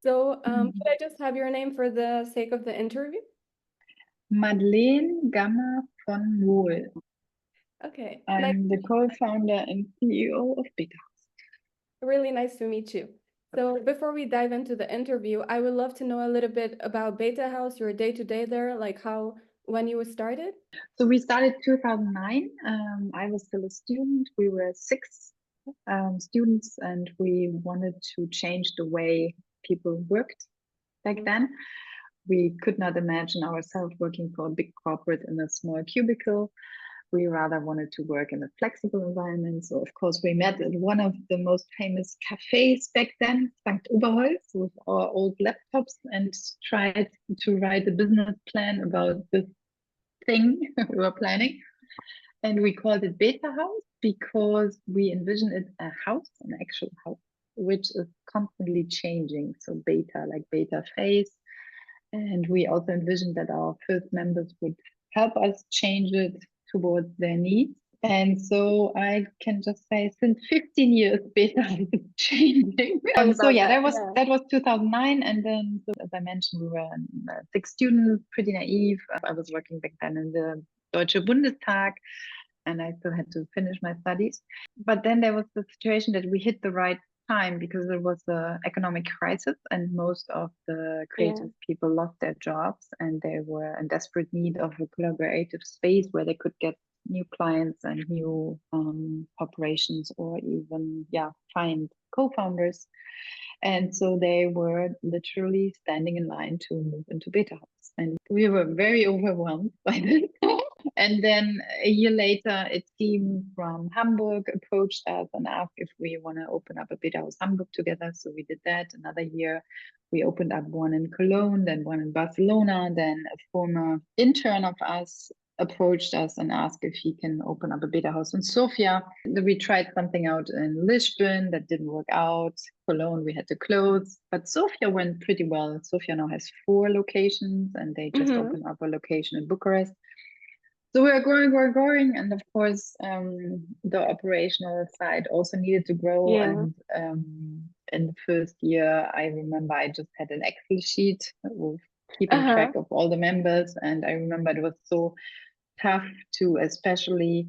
So, could I just have your name for the sake of the interview? Madeleine Gummer von Mohl. Okay, I'm the co-founder and CEO of betahaus. really nice to meet you. So, before we dive into the interview, I would love to know a little bit about betahaus, your day-to-day there, like when you started. So we started 2009. I was still a student. We were six students, and we wanted to change the way people worked back then. We could not imagine ourselves working for a big corporate in a small cubicle. We rather wanted to work in a flexible environment. So, of course, we met at one of the most famous cafes back then, St. Oberholz, with our old laptops and tried to write a business plan about this thing we were planning. And we called it betahaus because we envisioned it a house, an actual house, which is constantly changing. So beta, like beta phase. And we also envisioned that our first members would help us change it towards their needs. And so I can just say, since 15 years, beta is changing. So yeah, that was 2009, and then, so as I mentioned, we were six students, pretty naive. I was working back then in the Deutsche Bundestag, and I still had to finish my studies. But then there was the situation that we hit the right time because there was an economic crisis, and most of the creative people lost their jobs, and they were in desperate need of a collaborative space where they could get new clients and new operations, or even find co-founders. And so they were literally standing in line to move into betahaus, and we were very overwhelmed by this. And then a year later, a team from Hamburg approached us and asked if we want to open up a betahaus Hamburg together. So we did that. Another year, we opened up one in Cologne, then one in Barcelona. Then a former intern of us approached us and asked if he can open up a betahaus in Sofia. We tried something out in Lisbon that didn't work out. Cologne, we had to close, but Sofia went pretty well. Sofia now has 4 locations, and they just opened up a location in Bucharest. So we are growing, and of course, the operational side also needed to grow. And in the first year, I remember I just had an Excel sheet with keeping track of all the members, and I remember it was so tough to especially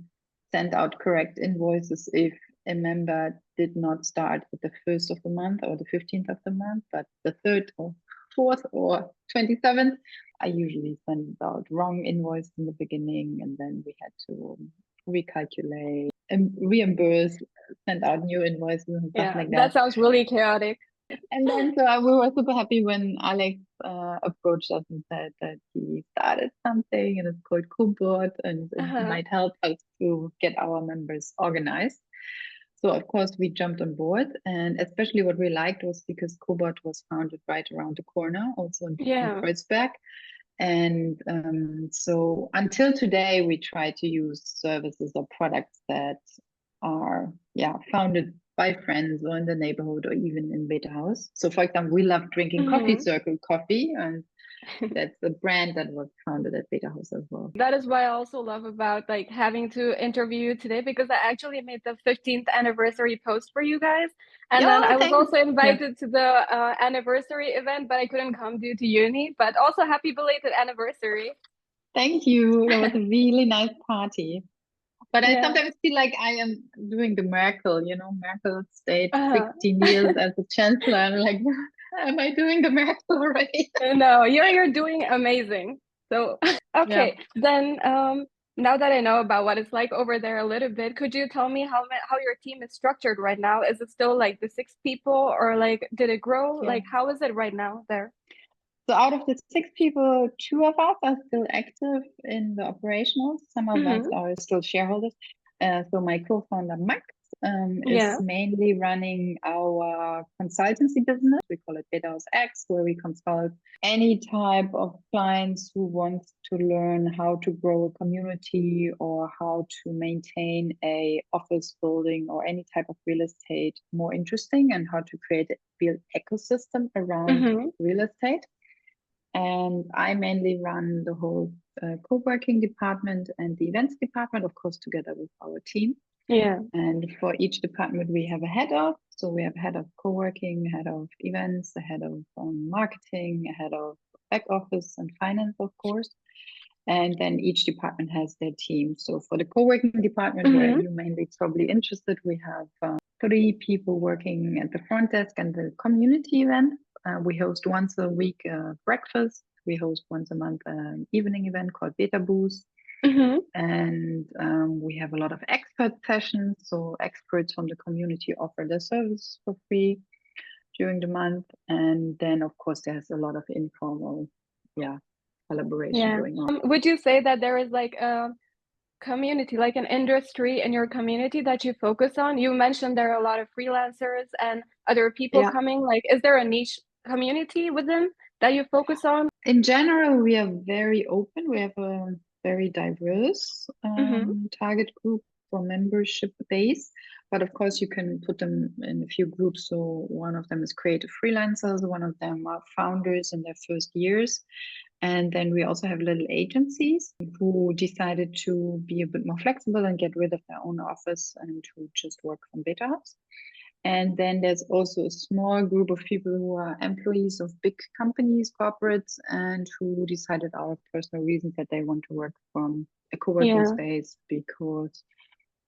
send out correct invoices if a member did not start at the 1st of the month or the 15th of the month, but the 3rd or 4th or 27th. I usually send out wrong invoice in the beginning, and then we had to recalculate and reimburse, send out new invoices and stuff like that. That sounds really chaotic. And then so we were super happy when Alex approached us and said that he started something, and it's called Cobot, and it might help us to get our members organized. So of course we jumped on board, and especially what we liked was because Cobot was founded right around the corner, also in Kreuzberg. And so until today, we try to use services or products that are founded by friends or in the neighborhood or even in betahaus. So for example, we love drinking Coffee Circle coffee, and that's a brand that was founded at betahaus as well. That is why I also love about like having to interview you today, because I actually made the 15th anniversary post for you guys. And then I was also invited to the anniversary event, but I couldn't come due to uni. But also happy belated anniversary. Thank you. That was a really nice party. But I sometimes feel like I am doing the Merkel, Merkel stayed 16 years as a chancellor. I'm like, am I doing the Merkel already? No, you're doing amazing. So, okay, then now that I know about what it's like over there a little bit, could you tell me how your team is structured right now? Is it still like the 6 people, or like did it grow? Like how is it right now there? So out of the 6 people, 2 of us are still active in the operationals. Some of us are still shareholders. So my co-founder Max is mainly running our consultancy business. We call it betahaus X, where we consult any type of clients who want to learn how to grow a community or how to maintain a office building or any type of real estate more interesting, and how to create a build ecosystem around real estate. And I mainly run the whole co-working department and the events department, of course, together with our team. Yeah. And for each department, we have a head of. So we have a head of co-working, head of events, a head of marketing, a head of back office and finance, of course. And then each department has their team. So for the co-working department, where you're mainly probably interested, we have 3 people working at the front desk and the community event. We host once a week breakfast. We host once a month an evening event called betahaus. And we have a lot of expert sessions. So experts from the community offer their service for free during the month. And then, of course, there's a lot of informal, collaboration going on. Would you say that there is like a community, like an industry in your community that you focus on? You mentioned there are a lot of freelancers and other people coming. Like, is there a niche community within that you focus on? In general, we are very open. We have a very diverse target group for membership base. But of course, you can put them in a few groups. So one of them is creative freelancers. One of them are founders in their first years. And then we also have little agencies who decided to be a bit more flexible and get rid of their own office and to just work from betahaus. And then there's also a small group of people who are employees of big companies, corporates, and who decided out of personal reasons that they want to work from a co-working space because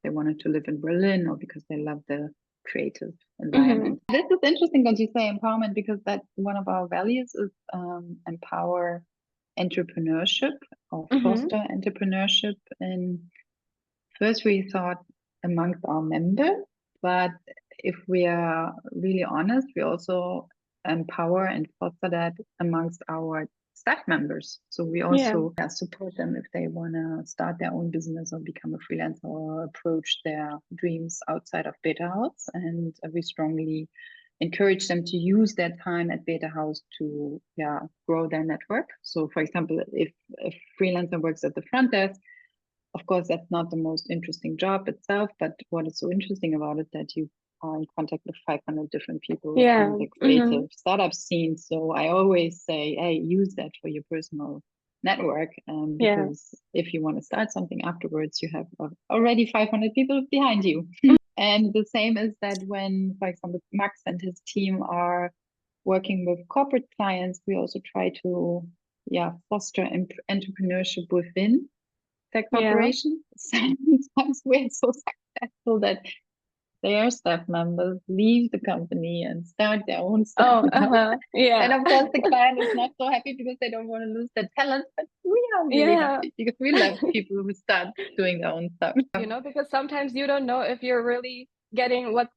they wanted to live in Berlin or because they love the creative environment. This is interesting that you say empowerment, because that's one of our values is empower entrepreneurship or foster entrepreneurship. And first we thought amongst our members, but if we are really honest, we also empower and foster that amongst our staff members. So we also support them if they want to start their own business or become a freelancer or approach their dreams outside of betahaus. And we strongly encourage them to use their time at betahaus to grow their network. So for example, if a freelancer works at the front desk, of course, that's not the most interesting job itself, but what is so interesting about it that you are in contact with 500 different people in the creative startup scene. So I always say, hey, use that for your personal network, because if you want to start something afterwards, you have already 500 people behind you. And the same is that when, for example, Max and his team are working with corporate clients, we also try to foster entrepreneurship within their corporation. Sometimes we're so successful that their staff members leave the company and start their own stuff. And of course, the client is not so happy because they don't want to lose their talent, but we are really happy because we love people who start doing their own stuff. You know, because sometimes you don't know if you're really getting what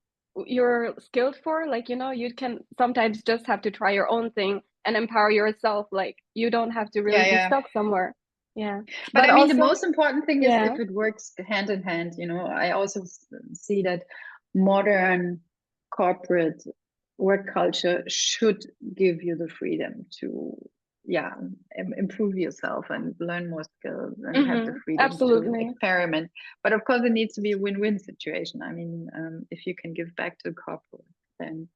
you're skilled for. Like, you know, you can sometimes just have to try your own thing and empower yourself. Like, you don't have to really be stuck somewhere. But I mean, also, the most important thing is if it works hand in hand. You know, I also see that modern corporate work culture should give you the freedom to improve yourself and learn more skills and have the freedom to experiment. But of course, it needs to be a win-win situation. I mean, if you can give back to corporate, then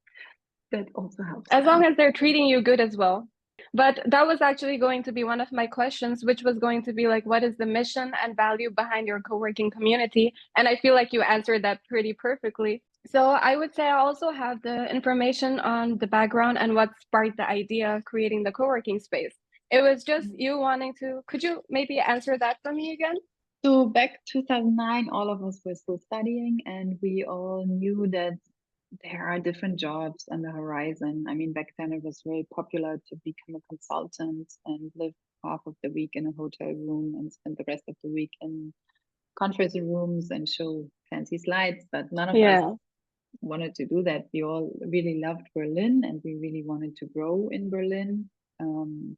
that also helps. As long as they're treating you good as well. But that was actually going to be one of my questions, which was going to be like, what is the mission and value behind your co-working community? And I feel like you answered that pretty perfectly. So I would say I also have the information on the background and what sparked the idea of creating the co-working space. It was just you wanting to, could you maybe answer that for me again? So back 2009, all of us were still studying and we all knew that there are different jobs on the horizon. I mean, back then it was very popular to become a consultant and live half of the week in a hotel room and spend the rest of the week in conference rooms and show fancy slides. But none of us wanted to do that. We all really loved Berlin and we really wanted to grow in Berlin,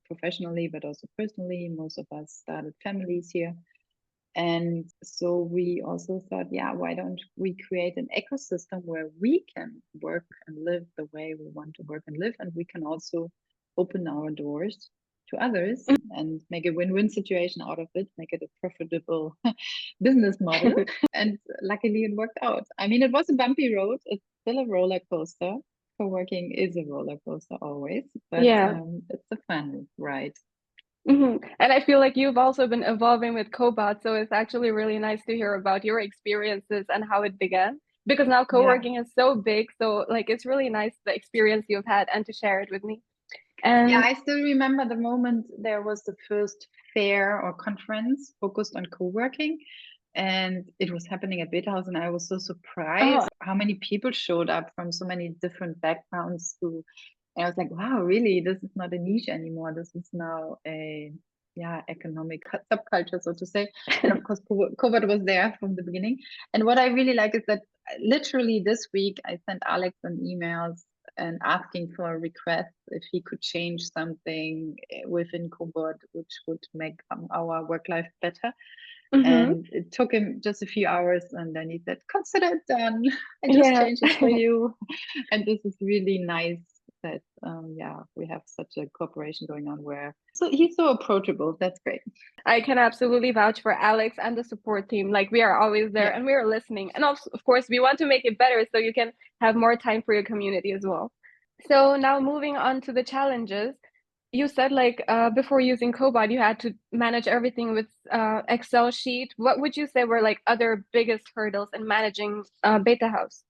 professionally, but also personally. Most of us started families here. And so we also thought, why don't we create an ecosystem where we can work and live the way we want to work and live, and we can also open our doors to others and make a win-win situation out of it, make it a profitable business model. And luckily it worked out. I mean, it was a bumpy road. It's still a roller coaster. Co-working is a roller coaster always, but it's a fun ride. And I feel like you've also been evolving with Cobot, so it's actually really nice to hear about your experiences and how it began. Because now Yeah. co-working is so big, so like it's really nice the experience you've had and to share it with me. Yeah, And I still remember the moment there was the first fair or conference focused on co-working, and it was happening at betahaus, and I was so oh surprised how many people showed up from so many different backgrounds and I was like, wow, really, this is not a niche anymore. This is now a economic subculture, so to say. And of course, Cobot was there from the beginning. And what I really like is that literally this week I sent Alex an email and asking for a request if he could change something within Cobot, which would make our work life better. hmm And it took him just a few hours, and then he said, "Consider it done. I just yeah. changed it for you." And this is really nice that we have such a cooperation going on where so he's so approachable. That's great. I can absolutely vouch for Alex and the support team. Like we are always there Yeah. and we are listening. And of course, we want to make it better so you can have more time for your community as well. So now moving on to the challenges. You said like before using Cobot, you had to manage everything with Excel sheet. What would you say were like other biggest hurdles in managing betahaus?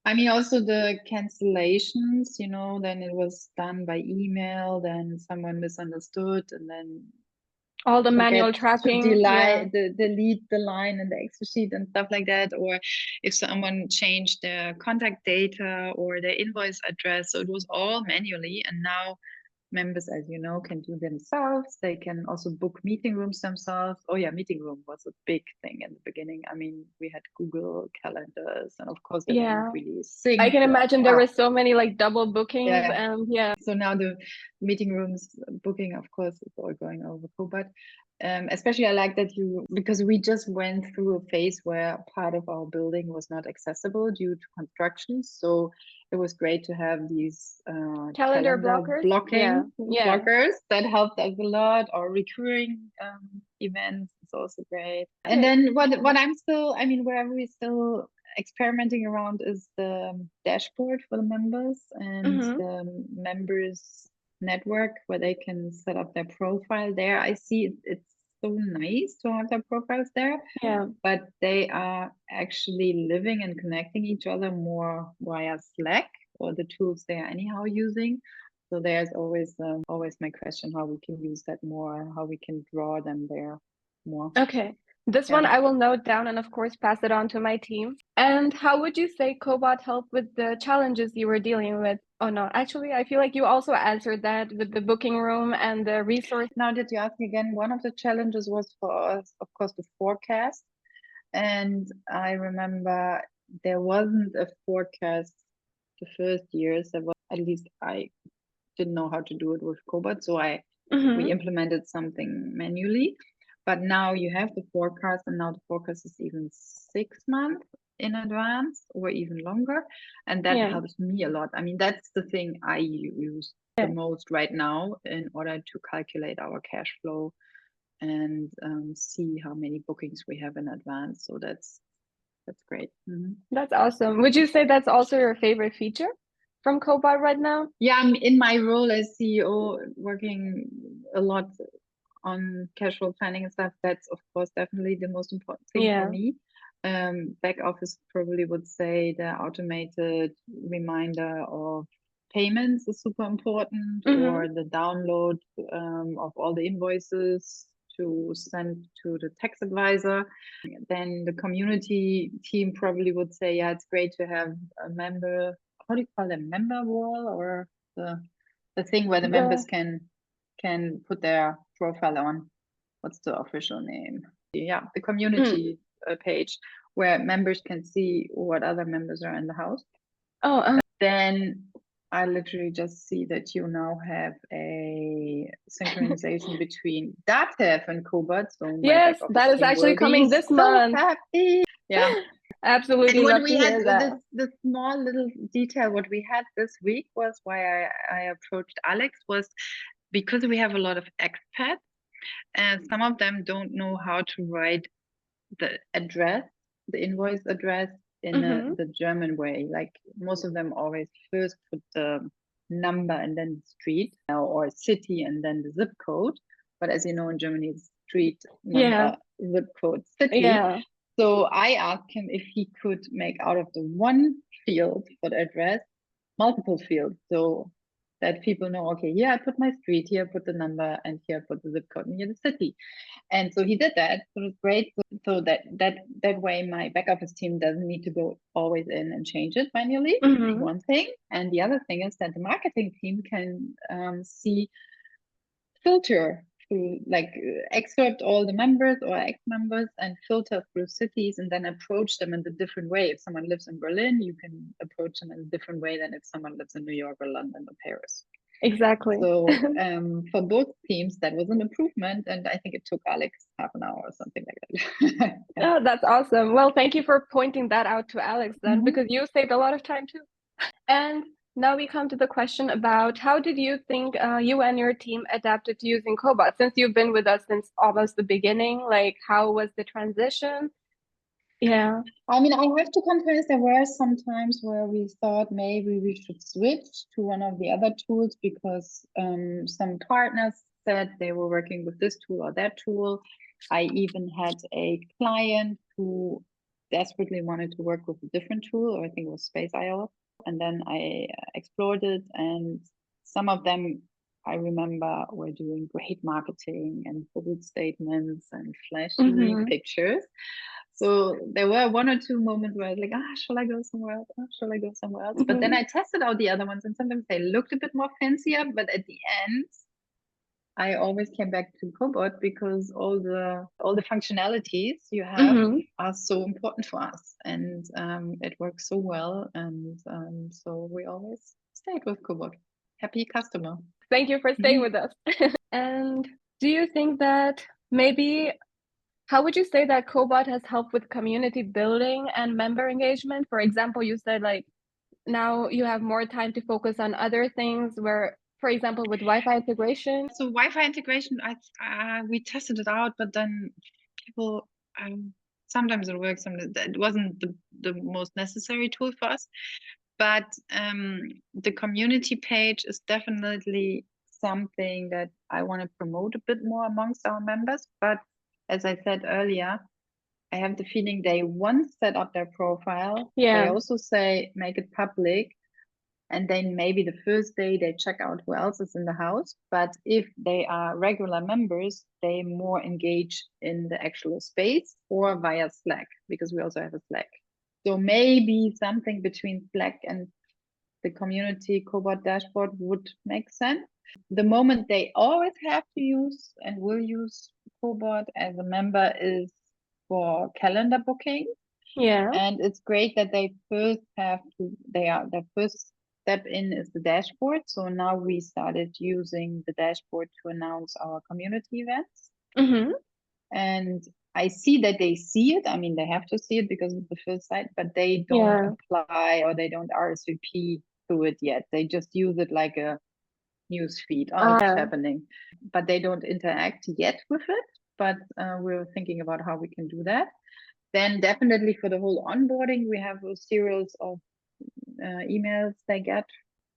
I mean, also the cancellations, then it was done by email, then someone misunderstood, and then All the forget manual to tracking. Yeah. delete the line in the Excel sheet and stuff like that, or if someone changed their contact data or their invoice address. So it was all manually, and now members, as you know, can do themselves. They can also book meeting rooms themselves. Oh yeah, meeting room was a big thing in the beginning. I mean, we had Google calendars, and of course, they were not Yeah. really I synced. can imagine there Wow. were so many like double bookings Yeah. and yeah. So now the meeting rooms booking, of course, is all going over Cobot. Especially I like that because we just went through a phase where part of our building was not accessible due to construction. So it was great to have these Calendar calendar blockers. Yeah. blocking Yeah. blockers that helped us a lot, or recurring events is also great. And Okay. then what I'm still, I mean, where we still experimenting around is the dashboard for the members and hmm the members network where they can set up their profile there. I see it's so nice to have their profiles there, Yeah. but they are actually living and connecting each other more via Slack or the tools they are anyhow using. So there's always my question how we can use that more, how we can draw them there more. Okay. This Yeah. one I will note down and of course pass it on to my team. And how would you say Cobot helped with the challenges you were dealing with? Oh no, actually I feel like you also answered that with the booking room and the resource. Now that you ask me again, one of the challenges was for us, of course, the forecast. And I remember there wasn't a forecast the first years. There was, at least I didn't know how to do it with Cobot, so we hmm implemented something manually. But now you have the forecast, and now the forecast is even 6 months in advance or even longer, and that Yeah. helps me a lot. I mean, that's the thing I use the most right now in order to calculate our cash flow and see how many bookings we have in advance. So that's great. That's awesome. Would you say that's also your favorite feature from Cobot right now? Yeah, I'm in my role as CEO working a lot on cash flow planning and stuff. That's of course definitely the most important thing for Yeah. me. Back office probably would say the automated reminder of payments is super important, hmm or the download of all the invoices to send to the tax advisor. Then the community team probably would say, yeah, it's great to have a member, how do you call them, member wall, or the thing where the members The can put their profile on. What's the official name? Yeah, the mm. community page where members can see what other members are in the house. Oh, Then I literally just see that you now have a synchronization between Datev and Cobot. So my back yes, office that is team actually will be coming this so month. happy. Yeah. And Absolutely what love we to had, hear that. the small little detail, what we had this week was why I approached Alex was because we have a lot of expats and some of them don't know how to write the address, the invoice address in hmm the German way. Like most of them always first put the number and then the street, or city and then the zip code. But as you know, in Germany, it's street, number, zip code, city. Yeah. So I asked him if he could make out of the one field for the address multiple fields, so that people know, okay, here I put my street, here I put the number, and here I put the zip code, and here the city. And so he did that. So it was great. So that way my back office team doesn't need to go always in and change it manually. One thing. And the other thing is that the marketing team can see, filter through, like, excerpt all the members or ex-members and filter through cities, and then approach them in a different way. If someone lives in Berlin, you can approach them in a different way than if someone lives in New York or London or Paris. Exactly. So for both teams, that was an improvement, and I think it took Alex half an hour or something like that. Oh, that's awesome. Well, thank you for pointing that out to Alex then, because you saved a lot of time too. And now we come to the question about how did you think you and your team adapted to using Cobot? Since you've been with us since almost the beginning, like how was the transition? Yeah. I mean, I have to confess, there were some times where we thought maybe we should switch to one of the other tools, because some partners said they were working with this tool or that tool. I even had a client who desperately wanted to work with a different tool, or I think it was Space.io. And then I explored it, and some of them I remember were doing great marketing and bullet statements and flashy pictures. So there were one or two moments where I was like, shall I go somewhere else? Shall I go somewhere else? But then I tested out the other ones, and sometimes they looked a bit more fancier, but at the end, I always came back to Cobot, because all the functionalities you have are so important for us, and it works so well, and so we always stayed with Cobot. Happy customer. Thank you for staying with us. And do you think that maybe, how would you say that Cobot has helped with community building and member engagement? For example, you said like now you have more time to focus on other things, where, for example, with Wi-Fi integration. So Wi-Fi integration, we tested it out, but then people, sometimes it works, sometimes it wasn't the most necessary tool for us. But the community page is definitely something that I want to promote a bit more amongst our members. But as I said earlier, I have the feeling they once set up their profile, they also say make it public, and then maybe the first day they check out who else is in the house. But if they are regular members, they more engage in the actual space or via Slack, because we also have a Slack. So maybe something between Slack and the community Cobot dashboard would make sense. The moment they always have to use and will use Cobot as a member is for calendar booking. And it's great that they first have to, their first step in is the dashboard. So now we started using the dashboard to announce our community events. And I see that they see it. I mean, they have to see it because it's the first site, but they don't apply or they don't RSVP to it yet. They just use it like a news feed. It's happening, but they don't interact yet with it. But we're thinking about how we can do that. Then definitely for the whole onboarding, we have a series of emails they get.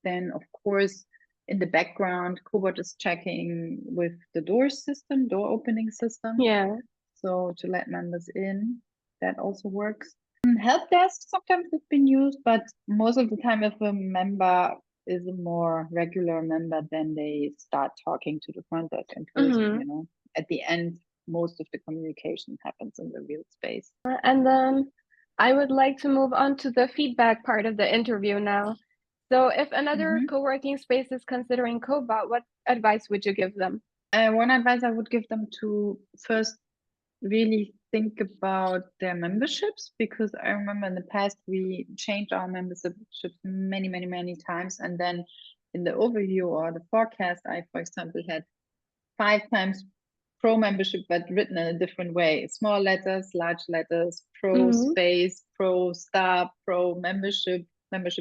Then, of course, in the background, Cobot is checking with the door opening system. So to let members in, that also works. Help desk sometimes has been used, but most of the time, if a member is a more regular member, then they start talking to the front desk in person. You know, at the end, most of the communication happens in the real space. And then I would like to move on to the feedback part of the interview now. So if another co-working space is considering Cobot, what advice would you give them? One advice I would give them to first really think about their memberships, because I remember in the past we changed our memberships many times, and then in the overview or the forecast, I, for example, had 5 times pro membership, but written in a different way: small letters, large letters, pro space, pro star, pro membership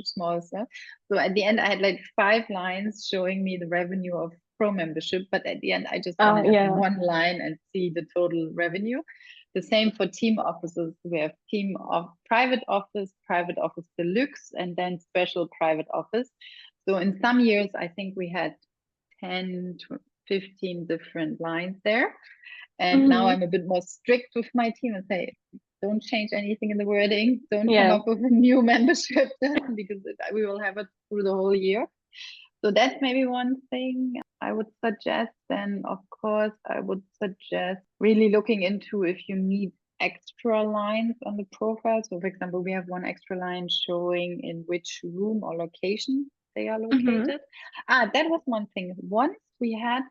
small stuff. So at the end, I had like 5 lines showing me the revenue of pro membership, but at the end, I just want to have one line and see the total revenue. The same for team offices. We have team of private office deluxe, and then special private office. So in some years, I think we had 10 to 15 different lines there. And now I'm a bit more strict with my team and say, don't change anything in the wording. Don't come up with a new membership because we will have it through the whole year. So that's maybe one thing I would suggest. Then, of course, I would suggest really looking into if you need extra lines on the profile. So, for example, we have one extra line showing in which room or location they are located. That was one thing. Once we had,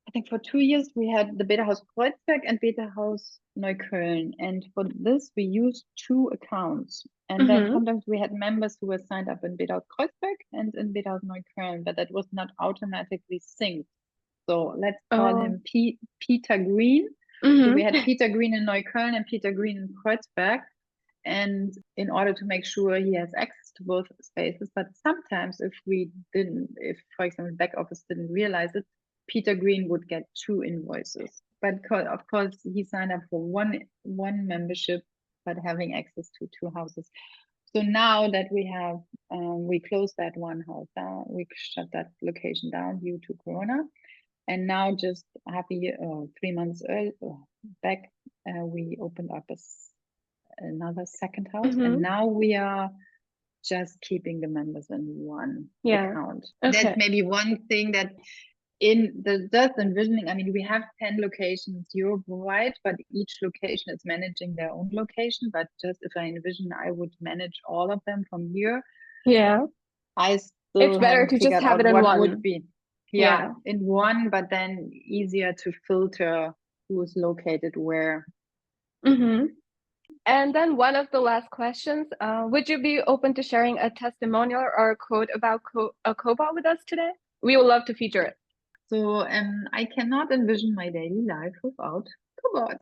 I think for 2 years, we had the Betahaus Kreuzberg and Betahaus Neukölln. And for this, we used 2 accounts. And then sometimes we had members who were signed up in Betahaus Kreuzberg and in Betahaus Neukölln, but that was not automatically synced. So let's call him Peter Green. So we had Peter Green in Neukölln and Peter Green in Kreuzberg. And in order to make sure he has access to both spaces, but sometimes if, for example, back office didn't realize it, Peter Green would get 2 invoices. But of course, he signed up for one membership, but having access to 2 houses. So now that we have, we closed that one house down, we shut that location down due to Corona. And now just 3 months back, we opened up another second house. And now we are just keeping the members in one account. That's maybe one thing that just envisioning, I mean, we have 10 locations Europe-wide, but each location is managing their own location. But just if I envision, I would manage all of them from here. I still it's better to just have it in one. Would be. In one, but then easier to filter who's located where. And then one of the last questions, would you be open to sharing a testimonial or a quote about Cobot with us today? We would love to feature it. So I cannot envision my daily life without Cobot.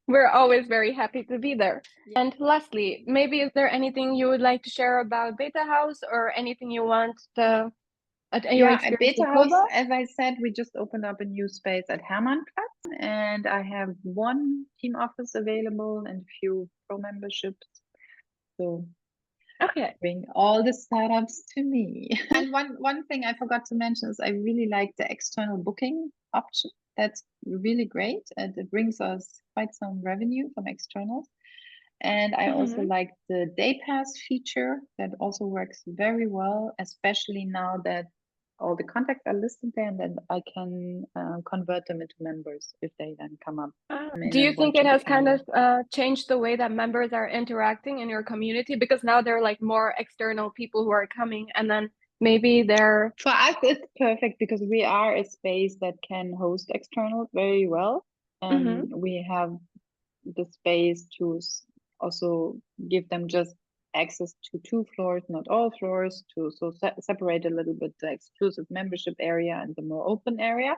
We're always very happy to be there. And lastly, maybe is there anything you would like to share about Betahaus or anything you want to your experience with Betahaus, Cobot? as I said, we just opened up a new space at Hermannplatz, and I have 1 team office available and a few pro memberships. So bring all the startups to me. And one thing I forgot to mention is I really like the external booking option. That's really great, and it brings us quite some revenue from externals. And I also like the day pass feature that also works very well, especially now that all the contacts are listed there, and then I can convert them into members if they then come up. Do you think it has kind of changed the way that members are interacting in your community? Because now there are like more external people who are coming, and then maybe they're... For us, it's perfect because we are a space that can host externals very well. And we have the space to also give them just access to 2 floors, not all floors, to separate a little bit the exclusive membership area and the more open area.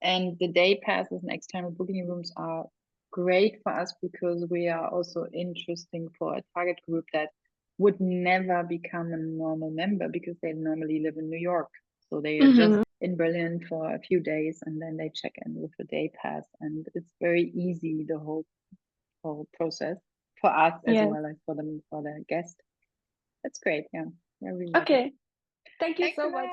And the day passes and external booking rooms are great for us because we are also interesting for a target group that would never become a normal member because they normally live in New York. So they are just in Berlin for a few days and then they check in with a day pass. And it's very easy, the whole process for us as well as for the guest. That's great. Yeah. Really okay. Thank you so much.